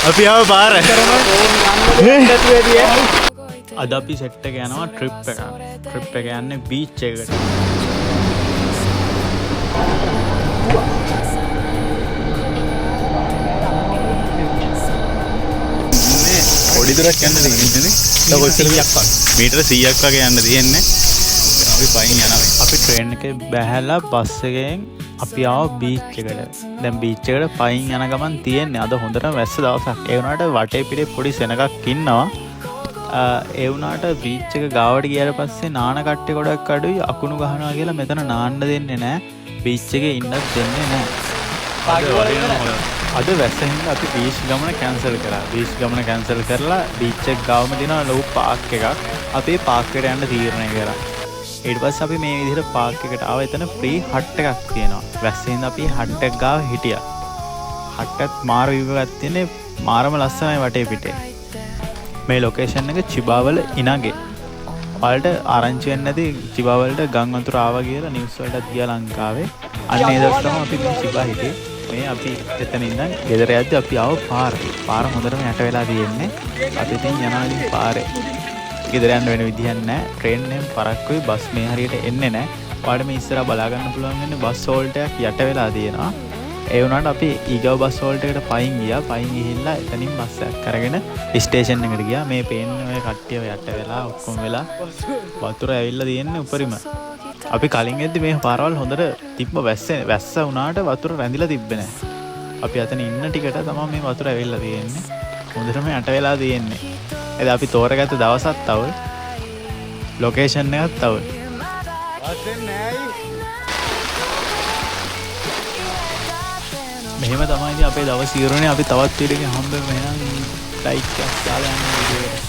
අපි ආව පාර. අද අපි සෙට් එක යනවා ට්‍රිප් එකක්. ට්‍රිප් එක යන්නේ බීච් එකට. පොඩි දුරක් යන්න තියෙන්නේ. මීටර 100ක් වගේ යන්න තියෙන්නේ. අපි පයින් යනවා. අපි ට්‍රේන් එකේ බැහැලා බස් එකෙන් අපි ආව බීච් එකට. දැන් බීච් එකට පයින් යන ගමන් තියෙන්නේ අද හොඳටම වැස්ස දවසක්. ඒ වුණාට වටේ පිටේ පොඩි සෙනගක් ඉන්නවා. ඒ වුණාට බීච් එක ගාවට ගියාට පස්සේ නාන කට්ටිය ගොඩක් අඩුයි. අකුණු ගහනවා කියලා මෙතන නාන්න දෙන්නේ නැහැ. බීච් එකේ ඉන්නත් දෙන්නේ නැහැ. අද වැස්ස හින්දා අපි බීච් ගමන කැන්සල් කරා. බීච් ගමන කැන්සල් කරලා බීච් එක ගාවම තියෙන ලොකු පාක් එකක්. අපි පාක් එකට යන්න තීරණය කරා. ඊට පස්සේ අපි මේ විදිහට පාක් එකට ආව. එතන ෆ්‍රී හට් එකක් තියෙනවා. වැස්ස හින්දා අපි හට් එක ගාව හිටියා. හට් එකත් මාර විව් එකක් තියෙන්නේ. මාරම ලස්සනයි වටේ පිටේ. මේ ලොකේෂන් එක චිබාවල ඉනගේ. ඔයාලට ආරංචි වෙන්නේ නැති චිබාවලට ගම් වතුර ආවා කියලා නිවුස් වලටත් ගියා ලංකාවේ. අන්න ඒ දවස් තමයි අපි මේ චිබා හිටියේ. මේ අපි එතන ඉඳන් ගෙදර යද්දි අපි ආව පාර. පාර හොඳටම යට වෙලා තියෙන්නේ. අපි ඉතින් යනවා ඉතින් පාරේ. ගෙදර යන්න වෙන විදිහක් නැහැ. ට්‍රේන් එකෙන් පරක්කුයි බස් මේ හරියට එන්නේ නැහැ. ඔයාලට මේ ඉස්සරහා බලා ගන්න පුළුවන් වෙන්නේ බස් හෝල්ට් එකක් යට වෙලා තියෙනවා. ඒ වුණාට අපි ඊගව බස් හෝල්ට් එකට පයින් ගියා. පයින් ගිහිල්ලා එතනින් බස් එකක් අරගෙන ස්ටේෂන් එකට ගියා. මේ පේන්නේ ඔය කට්ටිය යට වෙලා ඔක්කොම වෙලා වතුර ඇවිල්ලා තියෙන්නේ උඩරිම. අපි කලින් එද්දි මේ පාරවල් හොඳට තිබ්බ වැස්ස වුණාට වතුර රැඳිලා තිබ්බේ නැහැ. අපි අතන ඉන්න ටිකට තමයි මේ වතුර ඇවිල්ලා තියෙන්නේ. හොඳටම යට වෙලා තියෙන්නේ. එද අපි තෝරගත්ත දවසක් තව ලොකේෂන් එකක් තව මෙහෙම තමයි අපේ දවස් ඉවරනේ. අපි තවත් වීඩියෝ එකක් හම්බෙමු. එහෙනම් ලයික් එකක් දාලා යන්න වීඩියෝ එකට.